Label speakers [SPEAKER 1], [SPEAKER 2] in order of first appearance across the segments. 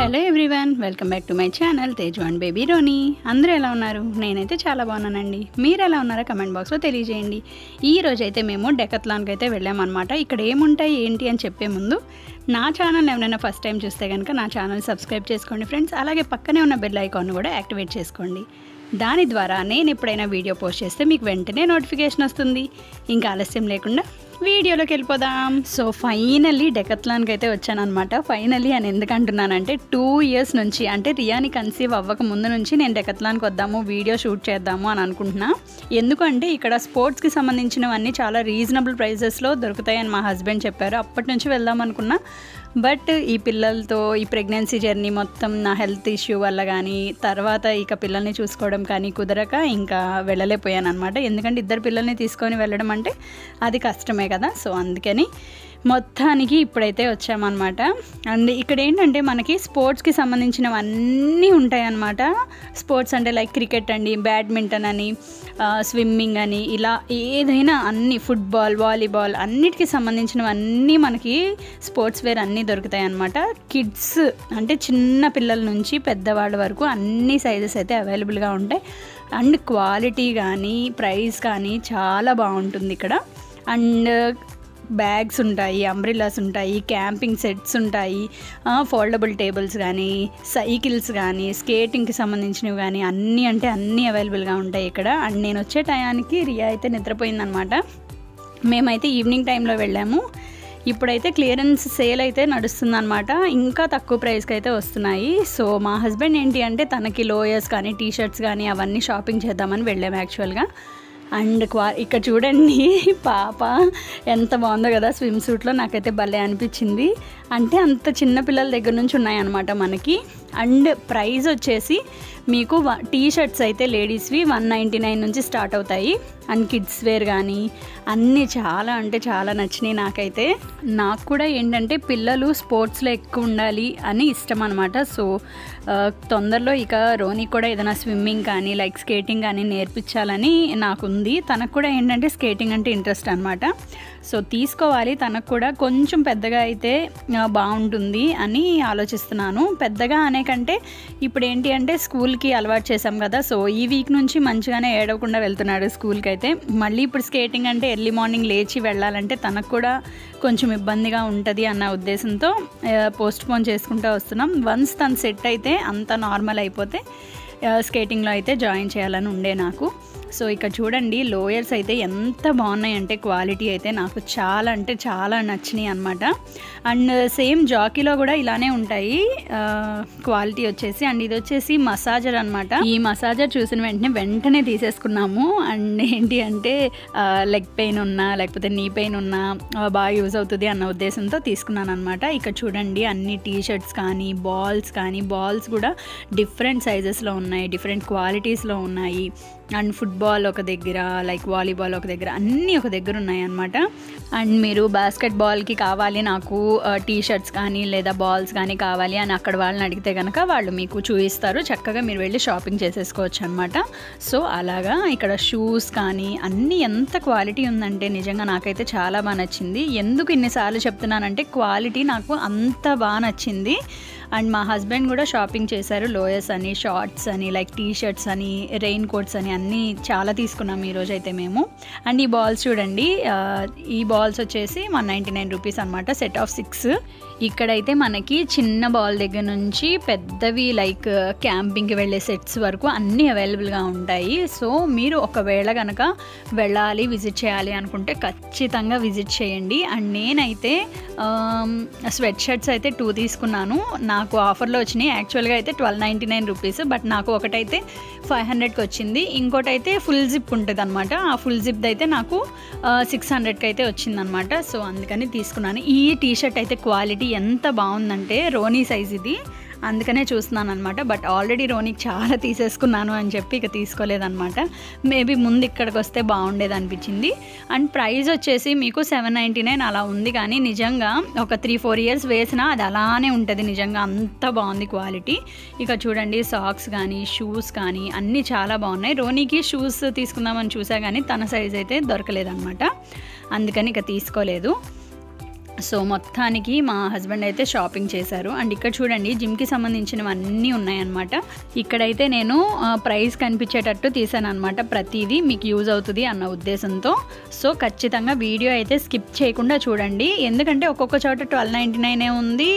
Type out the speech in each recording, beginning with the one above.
[SPEAKER 1] Hello everyone, welcome back to my channel Teju and baby Ronnie. అందరూ ఎలా ఉన్నారు? నేనైతే చాలా బాగున్నానండి. మీరు ఎలా ఉన్నారో కమెంట్ బాక్స్లో తెలియజేయండి. ఈ రోజైతే మేము డెకత్లాన్కి అయితే వెళ్ళామన్నమాట. ఇక్కడ ఏముంటాయి ఏంటి అని చెప్పే ముందు నా ఛానల్ ఎవరైనా ఫస్ట్ టైం చూస్తే కనుక నా ఛానల్ సబ్స్క్రైబ్ చేసుకోండి ఫ్రెండ్స్. అలాగే పక్కనే ఉన్న బెల్ ఐకాన్ కూడా యాక్టివేట్ చేసుకోండి. దాని ద్వారా నేను ఎప్పుడైనా వీడియో పోస్ట్ చేస్తే మీకు వెంటనే నోటిఫికేషన్ వస్తుంది. ఇంకా ఆలస్యం లేకుండా వీడియోలోకి వెళ్ళిపోదాం. సో ఫైనల్లీ డెకత్లాన్కి అయితే వచ్చానమాట. ఫైనల్లీ అని ఎందుకు అంటున్నానంటే 2 years నుంచి, అంటే రియాని కన్సీవ్ అవ్వక ముందు నుంచి నేను డెకత్లాన్కి వద్దాము, వీడియో షూట్ చేద్దాము అని అనుకుంటున్నా. ఎందుకంటే ఇక్కడ స్పోర్ట్స్కి సంబంధించినవన్నీ చాలా రీజనబుల్ ప్రైజెస్లో దొరుకుతాయని మా హస్బెండ్ చెప్పారు. అప్పటి నుంచి వెళ్దాం అనుకున్నా. బట్ ఈ పిల్లలతో ఈ ప్రెగ్నెన్సీ జర్నీ మొత్తం నా హెల్త్ ఇష్యూ వల్ల కానీ, తర్వాత ఇక పిల్లల్ని చూసుకోవడం కానీ కుదరక ఇంకా వెళ్ళలేకపోయాను అనమాట. ఎందుకంటే 2 పిల్లల్ని తీసుకొని వెళ్ళడం అంటే అది కష్టమే కదా. సో అందుకని మొత్తానికి ఇప్పుడైతే వచ్చామన్నమాట. అండ్ ఇక్కడ ఏంటంటే మనకి స్పోర్ట్స్కి సంబంధించినవన్నీ ఉంటాయన్నమాట. స్పోర్ట్స్ అంటే లైక్ క్రికెట్ అండి, బ్యాడ్మింటన్ అని, స్విమ్మింగ్ అని, ఇలా ఏదైనా అన్ని, ఫుట్బాల్, వాలీబాల్ అన్నిటికీ సంబంధించినవన్నీ మనకి స్పోర్ట్స్ వేర్ అన్నీ దొరుకుతాయి అన్నమాట. కిడ్స్ అంటే చిన్న పిల్లల నుంచి పెద్దవాళ్ళ వరకు అన్ని సైజెస్ అయితే అవైలబుల్గా ఉంటాయి. అండ్ క్వాలిటీ కానీ ప్రైస్ కానీ చాలా బాగుంటుంది ఇక్కడ. అండ్ బ్యాగ్స్ ఉంటాయి, అంబ్రిల్లాస్ ఉంటాయి, క్యాంపింగ్ సెట్స్ ఉంటాయి, ఫోల్డబుల్ టేబుల్స్ కానీ, సైకిల్స్ కానీ, స్కేటింగ్కి సంబంధించినవి కానీ అన్నీ అంటే అన్నీ అవైలబుల్గా ఉంటాయి ఇక్కడ. అండ్ నేను వచ్చే టయానికి రియా అయితే నిద్రపోయిందనమాట. మేమైతే ఈవినింగ్ టైంలో వెళ్ళాము. ఇప్పుడైతే క్లియరెన్స్ సేల్ అయితే నడుస్తుందన్నమాట. ఇంకా తక్కువ ప్రైస్కి అయితే వస్తున్నాయి. సో మా హస్బెండ్ ఏంటి అంటే తనకి లోయర్స్ కానీ టీషర్ట్స్ కానీ అవన్నీ షాపింగ్ చేద్దామని వెళ్ళాము యాక్చువల్గా. అండ్ ఇక్కడ చూడండి పాప ఎంత బాగుందో కదా స్విమ్ సూట్లో. నాకైతే భలే అనిపించింది. అంటే అంత చిన్న పిల్లల దగ్గర నుంచి ఉన్నాయన్నమాట మనకి. అండ్ ప్రైస్ వచ్చేసి మీకు టీషర్ట్స్ అయితే లేడీస్వి 199 నుంచి స్టార్ట్ అవుతాయి. అండ్ కిడ్స్ వేర్ కానీ అన్నీ చాలా అంటే చాలా నచ్చినాయి నాకైతే. నాకు కూడా ఏంటంటే పిల్లలు స్పోర్ట్స్లో ఎక్కువ ఉండాలి అని ఇష్టం అనమాట. సో తొందరలో ఇక రోనికి కూడా ఏదైనా స్విమ్మింగ్ కానీ లైక్ స్కేటింగ్ కానీ నేర్పించాలని నాకుంది. తనకు కూడా ఏంటంటే స్కేటింగ్ అంటే ఇంట్రెస్ట్ అనమాట. సో తీసుకోవాలి, తనకు కూడా కొంచెం పెద్దగా అయితే బాగుంటుంది అని ఆలోచిస్తున్నాను. పెద్దగా అనే కంటే ఇప్పుడు ఏంటి అంటే స్కూల్కి అలవాటు చేసాం కదా. సో ఈ వీక్ నుంచి మంచిగానే ఏడవకుండా వెళ్తున్నాడు స్కూల్కి అయితే. మళ్ళీ ఇప్పుడు స్కేటింగ్ అంటే ఎర్లీ మార్నింగ్ లేచి వెళ్ళాలంటే తనకు కూడా కొంచెం ఇబ్బందిగా ఉంటుంది అన్న ఉద్దేశంతో పోస్ట్పోన్ చేసుకుంటూ వస్తున్నాం. వన్స్ తను సెట్ అయితే అంత నార్మల్ అయిపోతే స్కేటింగ్లో అయితే జాయిన్ చేయాలని ఉండే నాకు. సో ఇక్కడ చూడండి లోయర్స్ అయితే ఎంత బాగున్నాయి అంటే క్వాలిటీ అయితే నాకు చాలా అంటే చాలా నచ్చినాయి అనమాట. అండ్ సేమ్ జాకీలో కూడా ఇలానే ఉంటాయి క్వాలిటీ వచ్చేసి. అండ్ ఇది వచ్చేసి మసాజర్ అనమాట. ఈ మసాజర్ చూసిన వెంటనే తీసేసుకున్నాము. అండ్ ఏంటి అంటే లెగ్ పెయిన్ ఉన్నా లేకపోతే నీ పెయిన్ ఉన్నా బాగా యూజ్ అవుతుంది అన్న ఉద్దేశంతో తీసుకున్నాను అనమాట. ఇక్కడ చూడండి అన్ని టీషర్ట్స్ కానీ బాల్స్ కూడా డిఫరెంట్ సైజెస్లో ఉన్నాయి, డిఫరెంట్ క్వాలిటీస్లో ఉన్నాయి. అండ్ ఫుట్బాల్ ఒక దగ్గర, లైక్ వాలీబాల్ ఒక దగ్గర, అన్నీ ఒక దగ్గర ఉన్నాయి అన్నమాట. అండ్ మీరు బాస్కెట్ బాల్కి కావాలి నాకు టీషర్ట్స్ కానీ లేదా బాల్స్ కానీ కావాలి అని అక్కడ వాళ్ళని అడిగితే కనుక వాళ్ళు మీకు చూపిస్తారు. చక్కగా మీరు వెళ్ళి షాపింగ్ చేసేసుకోవచ్చు అనమాట. సో అలాగా ఇక్కడ షూస్ కానీ అన్నీ ఎంత క్వాలిటీ ఉందంటే నిజంగా నాకైతే చాలా బాగా నచ్చింది. ఎందుకు ఇన్నిసార్లు చెప్తున్నానంటే క్వాలిటీ నాకు అంత బాగా నచ్చింది. అండ్ మా హస్బెండ్ కూడా షాపింగ్ చేశారు. లోయర్స్ అని, షార్ట్స్ అని, లైక్ టీషర్ట్స్ అని, రెయిన్ కోట్స్ అని అన్నీ చాలా తీసుకున్నాం ఈరోజు అయితే మేము. అండ్ ఈ బాల్స్ చూడండి, ఈ బాల్స్ వచ్చేసి 199 రూపీస్ అనమాట, సెట్ ఆఫ్ 6. ఇక్కడైతే మనకి చిన్న బాల్ దగ్గర నుంచి పెద్దవి లైక్ క్యాంపింగ్కి వెళ్ళే సెట్స్ వరకు అన్నీ అవైలబుల్గా ఉంటాయి. సో మీరు ఒకవేళ కనుక వెళ్ళాలి, విజిట్ చేయాలి అనుకుంటే ఖచ్చితంగా విజిట్ చేయండి. అండ్ నేనైతే స్వెట్ షర్ట్స్ అయితే 2 తీసుకున్నాను. నాకు ఆఫర్లో వచ్చినాయి. యాక్చువల్గా అయితే 1299 రూపీస్, బట్ నాకు ఒకటైతే 500కి వచ్చింది. ఇంకోటైతే ఫుల్ జిప్ ఉంటుంది అనమాట. ఆ ఫుల్ జిప్ అయితే నాకు 600కి అయితే వచ్చిందనమాట. సో అందుకని తీసుకున్నాను. ఈ టీషర్ట్ అయితే క్వాలిటీ ఎంత బాగుందంటే రోనీ సైజ్ ఇది, అందుకనే చూస్తున్నాను అనమాట. బట్ ఆల్రెడీ రోనీకి చాలా తీసేసుకున్నాను అని చెప్పి ఇక తీసుకోలేదన్నమాట. మేబీ ముందు ఇక్కడికి వస్తే బాగుండేది అనిపించింది. అండ్ ప్రైస్ వచ్చేసి మీకు 799 అలా ఉంది. కానీ నిజంగా ఒక 3-4 years వేసినా అది అలానే ఉంటుంది. నిజంగా అంత బాగుంది క్వాలిటీ. ఇక చూడండి సాక్స్ కానీ షూస్ కానీ అన్నీ చాలా బాగున్నాయి. రోనీకి షూస్ తీసుకుందామని చూసా కానీ తన సైజ్ అయితే దొరకలేదన్నమాట. అందుకని ఇక తీసుకోలేదు. సో మొత్తానికి మా హస్బెండ్ అయితే షాపింగ్ చేశారు. అండ్ ఇక్కడ చూడండి జిమ్కి సంబంధించినవన్నీ ఉన్నాయన్నమాట. ఇక్కడైతే నేను ప్రైస్ కనిపించేటట్టు తీసాను అనమాట. ప్రతిదీ మీకు యూజ్ అవుతుంది అన్న ఉద్దేశంతో. సో ఖచ్చితంగా వీడియో అయితే స్కిప్ చేయకుండా చూడండి. ఎందుకంటే ఒక్కొక్క చోట 1299 ఉంది,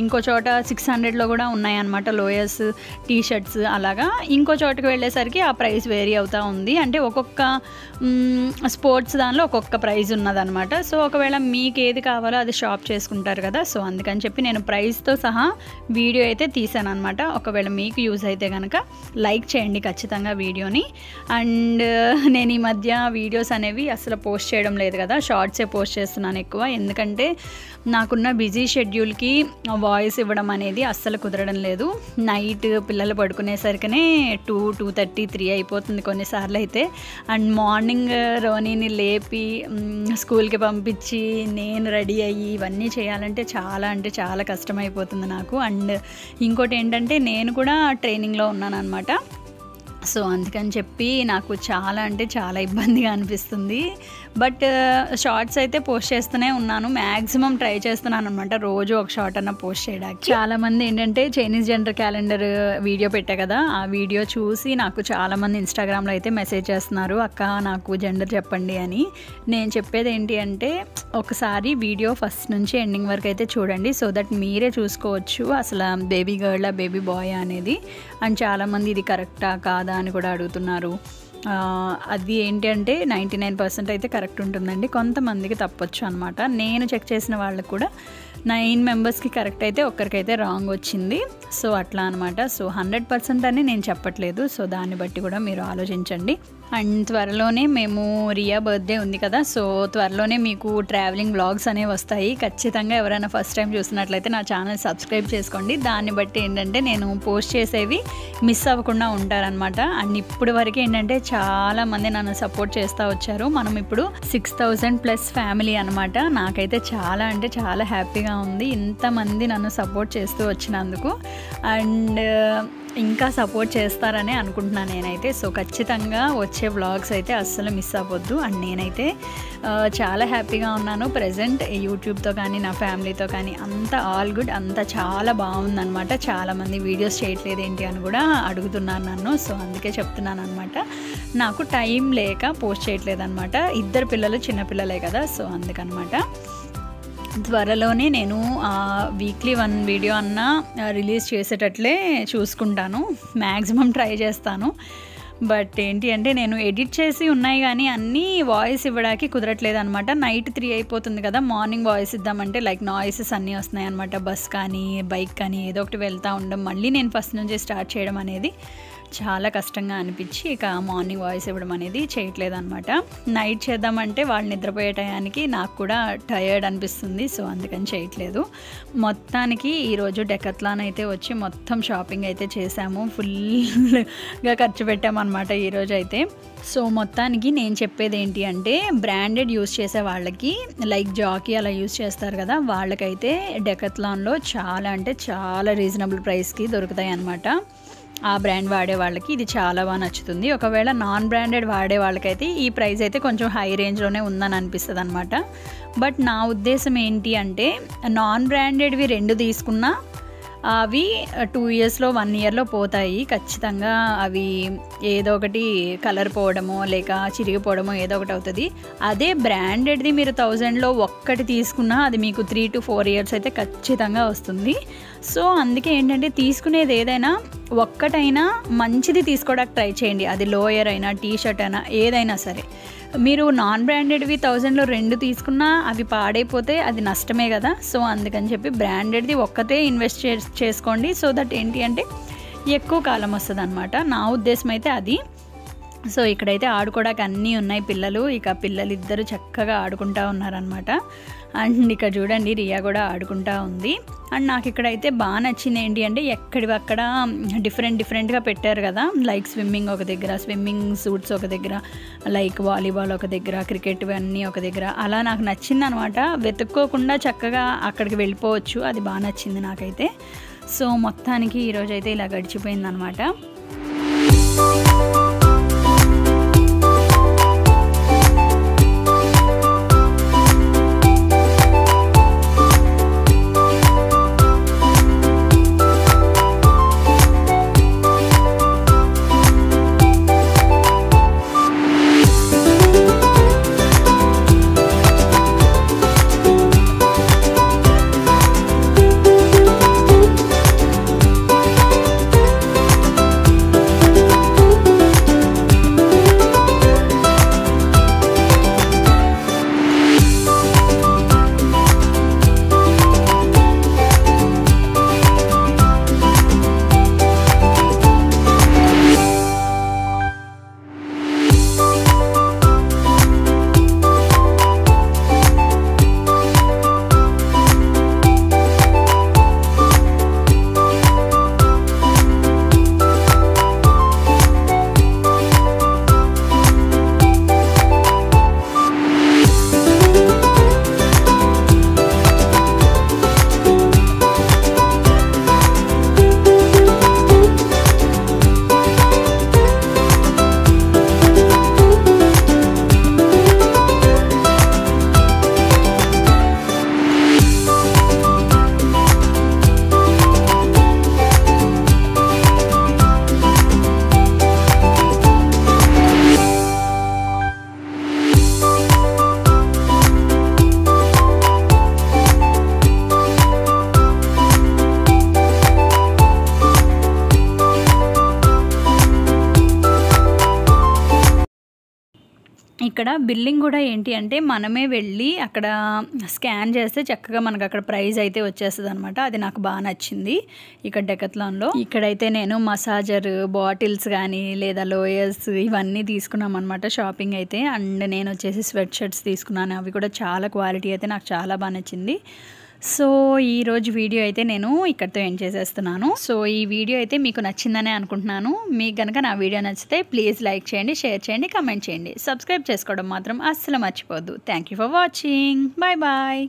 [SPEAKER 1] ఇంకో చోట 600లో కూడా ఉన్నాయన్నమాట. లోయర్స్, టీషర్ట్స్ అలాగా. ఇంకో చోటకి వెళ్ళేసరికి ఆ ప్రైస్ వేరీ అవుతూ ఉంది. అంటే ఒక్కొక్క స్పోర్ట్స్ దానిలో ఒక్కొక్క ప్రైస్ ఉన్నదనమాట. సో ఒకవేళ మీకు ఏది కావాలో అది షాప్ చేసుకుంటారు కదా. సో అందుకని చెప్పి నేను ప్రైస్తో సహా వీడియో అయితే తీసాను అనమాట. ఒకవేళ మీకు యూజ్ అయితే కనుక లైక్ చేయండి ఖచ్చితంగా వీడియోని. అండ్ నేను ఈ మధ్య వీడియోస్ అనేవి అసలు పోస్ట్ చేయడం లేదు కదా, షార్ట్సే పోస్ట్ చేస్తున్నాను ఎక్కువ. ఎందుకంటే నాకున్న బిజీ షెడ్యూల్కి వాయిస్ ఇవ్వడం అనేది అస్సలు కుదరడం లేదు. నైట్ పిల్లలు పడుకునేసరికనే 2:30, 3 అయిపోతుంది కొన్నిసార్లు అయితే. అండ్ మార్నింగ్ రోనీని లేపి స్కూల్కి పంపించి నేను రెడీ అయ్యి ఇవన్నీ చేయాలంటే చాలా అంటే చాలా కష్టమైపోతుంది నాకు. అండ్ ఇంకోటి ఏంటంటే నేను కూడా ట్రైనింగ్లో ఉన్నాను అనమాట. సో అందుకని చెప్పి నాకు చాలా అంటే చాలా ఇబ్బందిగా అనిపిస్తుంది. బట్ షార్ట్స్ అయితే పోస్ట్ చేస్తూనే ఉన్నాను. మ్యాక్సిమం ట్రై చేస్తున్నాను అనమాట, రోజు ఒక షార్ట్ అన్న పోస్ట్ చేయడానికి. చాలామంది ఏంటంటే చైనీస్ జెండర్ క్యాలెండర్ వీడియో పెట్టా కదా, ఆ వీడియో చూసి నాకు చాలామంది ఇన్స్టాగ్రామ్లో అయితే మెసేజ్ చేస్తున్నారు, అక్క నాకు జెండర్ చెప్పండి అని. నేను చెప్పేది ఏంటి అంటే ఒకసారి వీడియో ఫస్ట్ నుంచి ఎండింగ్ వరకు అయితే చూడండి. సో దట్ మీరే చూసుకోవచ్చు అసలు బేబీ గర్ల్ బేబీ బాయ్ అనేది. అండ్ చాలామంది ఇది కరెక్టా కాదా అని కూడా అడుగుతున్నారు. అది ఏంటి అంటే 99% అయితే కరెక్ట్ ఉంటుందండి, కొంతమందికి తప్పొచ్చు అనమాట. నేను చెక్ చేసిన వాళ్ళకి కూడా 9 మెంబర్స్కి కరెక్ట్ అయితే ఒక్కరికైతే రాంగ్ వచ్చింది. సో అట్లా అనమాట. సో 100% అని నేను చెప్పట్లేదు. సో దాన్ని బట్టి కూడా మీరు ఆలోచించండి. అండ్ త్వరలోనే మేము రియా బర్త్డే ఉంది కదా, సో త్వరలోనే మీకు ట్రావెలింగ్ వ్లాగ్స్ అనేవి వస్తాయి. ఖచ్చితంగా ఎవరైనా ఫస్ట్ టైం చూసినట్లయితే నా ఛానల్ సబ్స్క్రైబ్ చేసుకోండి. దాన్ని బట్టి ఏంటంటే నేను పోస్ట్ చేసేవి మిస్ అవ్వకుండా ఉంటారనమాట. అండ్ ఇప్పుడు వరకు ఏంటంటే చాలామంది నన్ను సపోర్ట్ చేస్తూ వచ్చారు. మనం ఇప్పుడు 6000+ ఫ్యామిలీ అనమాట. నాకైతే చాలా అంటే చాలా హ్యాపీగా ఉంది ఇంతమంది నన్ను సపోర్ట్ చేస్తూ వచ్చినందుకు. అండ్ ఇంకా సపోర్ట్ చేస్తారని అనుకుంటున్నాను నేనైతే. సో ఖచ్చితంగా వచ్చే వ్లాగ్స్ అయితే అస్సలు మిస్ అవ్వద్దు. అండ్ నేనైతే చాలా హ్యాపీగా ఉన్నాను ప్రజెంట్ యూట్యూబ్తో కానీ నా ఫ్యామిలీతో కానీ. అంత ఆల్ గుడ్, అంతా చాలా బాగుందనమాట. చాలామంది వీడియోస్ చేయట్లేదు ఏంటి అని కూడా అడుగుతున్నారు నన్ను. సో అందుకే చెప్తున్నాను అనమాట, నాకు టైం లేక పోస్ట్ చేయట్లేదు అనమాట. 2 పిల్లలు చిన్నపిల్లలే కదా, సో అందుకనమాట. త్వరలోనే నేను వీక్లీ 1 వీడియో అన్నా రిలీజ్ చేసేటట్లే చూసుకుంటాను, మ్యాక్సిమం ట్రై చేస్తాను. బట్ ఏంటి అంటే నేను ఎడిట్ చేసి ఉన్నాయి కానీ అన్నీ వాయిస్ ఇవ్వడానికి కుదరట్లేదు అనమాట. నైట్ 3 అయిపోతుంది కదా, మార్నింగ్ వాయిస్ ఇద్దామంటే లైక్ నాయిసెస్ అన్నీ వస్తున్నాయి అనమాట. బస్ కానీ బైక్ కానీ ఏదో ఒకటి వెళ్తూ ఉండడం, మళ్ళీ నేను ఫస్ట్ నుంచి స్టార్ట్ చేయడం అనేది చాలా కష్టంగా అనిపించి ఇక మార్నింగ్ వాయిస్ ఇవ్వడం అనేది చేయట్లేదు అనమాట. నైట్ చేద్దామంటే వాళ్ళు నిద్రపోయే టయానికి నాకు కూడా టయర్డ్ అనిపిస్తుంది. సో అందుకని చేయట్లేదు. మొత్తానికి ఈరోజు డెకత్లాన్ అయితే వచ్చి మొత్తం షాపింగ్ అయితే చేసాము, ఫుల్గా ఖర్చు పెట్టామన్నమాట ఈరోజు అయితే. సో మొత్తానికి నేను చెప్పేది ఏంటి అంటే బ్రాండెడ్ యూస్ చేసే వాళ్ళకి లైక్ జాకీ అలా యూస్ చేస్తారు కదా, వాళ్ళకైతే డెకత్లాన్లో చాలా అంటే చాలా రీజనబుల్ ప్రైస్కి దొరుకుతాయి అన్నమాట. ఆ బ్రాండ్ వాడే వాళ్ళకి ఇది చాలా బాగా నచ్చుతుంది. ఒకవేళ నాన్ బ్రాండెడ్ వాడే వాళ్ళకైతే ఈ ప్రైస్ అయితే కొంచెం హై రేంజ్లోనే ఉందని అనిపిస్తుంది అనమాట. బట్ నా ఉద్దేశం ఏంటి అంటే నాన్ బ్రాండెడ్వి 2 తీసుకున్నా అవి 2 ఇయర్స్లో 1 ఇయర్లో పోతాయి ఖచ్చితంగా. అవి ఏదో ఒకటి కలర్ పోవడమో లేక చిరిగిపోవడమో ఏదో ఒకటి అవుతుంది. అదే బ్రాండెడ్ది మీరు 1000లో ఒక్కటి తీసుకున్నా అది మీకు 3 to 4 ఇయర్స్ అయితే ఖచ్చితంగా వస్తుంది. సో అందుకే ఏంటంటే తీసుకునేది ఏదైనా ఒక్కటైనా మంచిది తీసుకోవడానికి ట్రై చేయండి. అది లోయర్ అయినా టీషర్ట్ అయినా ఏదైనా సరే. మీరు నాన్ బ్రాండెడ్వి 1000లో 2 తీసుకున్నా అవి పాడైపోతే అది నష్టమే కదా. సో అందుకని చెప్పి బ్రాండెడ్ది ఒక్కతే ఇన్వెస్ట్ చేసుకోండి. సో దట్ ఏంటి అంటే ఎక్కువ కాలం వస్తుంది అనమాట. నా ఉద్దేశం అయితే అది. సో ఇక్కడైతే ఆడుకోవడానికి అన్నీ ఉన్నాయి. పిల్లలు పిల్లలిద్దరూ చక్కగా ఆడుకుంటూ ఉన్నారనమాట. అండ్ ఇక్కడ చూడండి రియా కూడా ఆడుకుంటూ ఉంది. అండ్ నాకు ఇక్కడైతే బాగా నచ్చింది ఏంటి అంటే ఎక్కడివక్కడ డిఫరెంట్గా పెట్టారు కదా, లైక్ స్విమ్మింగ్ ఒక దగ్గర, స్విమ్మింగ్ సూట్స్ ఒక దగ్గర, లైక్ వాలీబాల్ ఒక దగ్గర, క్రికెట్ అన్నీ ఒక దగ్గర. అలా నాకు నచ్చింది అనమాట. వెతుక్కోకుండా చక్కగా అక్కడికి వెళ్ళిపోవచ్చు. అది బాగా నచ్చింది నాకైతే. సో మొత్తానికి ఈరోజైతే ఇలా గడిచిపోయింది అనమాట. ఇక్కడ బిల్లింగ్ కూడా ఏంటి అంటే మనమే వెళ్ళి అక్కడ స్కాన్ చేస్తే చక్కగా మనకు అక్కడ ప్రైస్ అయితే వచ్చేస్తుంది అనమాట. అది నాకు బాగా నచ్చింది ఇక్కడ డెకత్లాన్లో. ఇక్కడైతే నేను మసాజర్ బాటిల్స్ కానీ లేదా లోయర్స్ ఇవన్నీ తీసుకున్నాం అనమాట షాపింగ్ అయితే. అండ్ నేను వచ్చేసి స్వెట్ షర్ట్స్ తీసుకున్నాను, అవి కూడా చాలా క్వాలిటీ అయితే నాకు చాలా బాగా నచ్చింది. సో ఈరోజు వీడియో అయితే నేను ఇక్కడితో ఎండ్ చేసేస్తున్నాను. సో ఈ వీడియో అయితే మీకు నచ్చిందనే అనుకుంటున్నాను. మీకు కనుక నా వీడియో నచ్చితే ప్లీజ్ లైక్ చేయండి, షేర్ చేయండి, కమెంట్ చేయండి, సబ్స్క్రైబ్ చేసుకోవడం మాత్రం అస్సలు మర్చిపోవద్దు. Thank you for watching. Bye bye.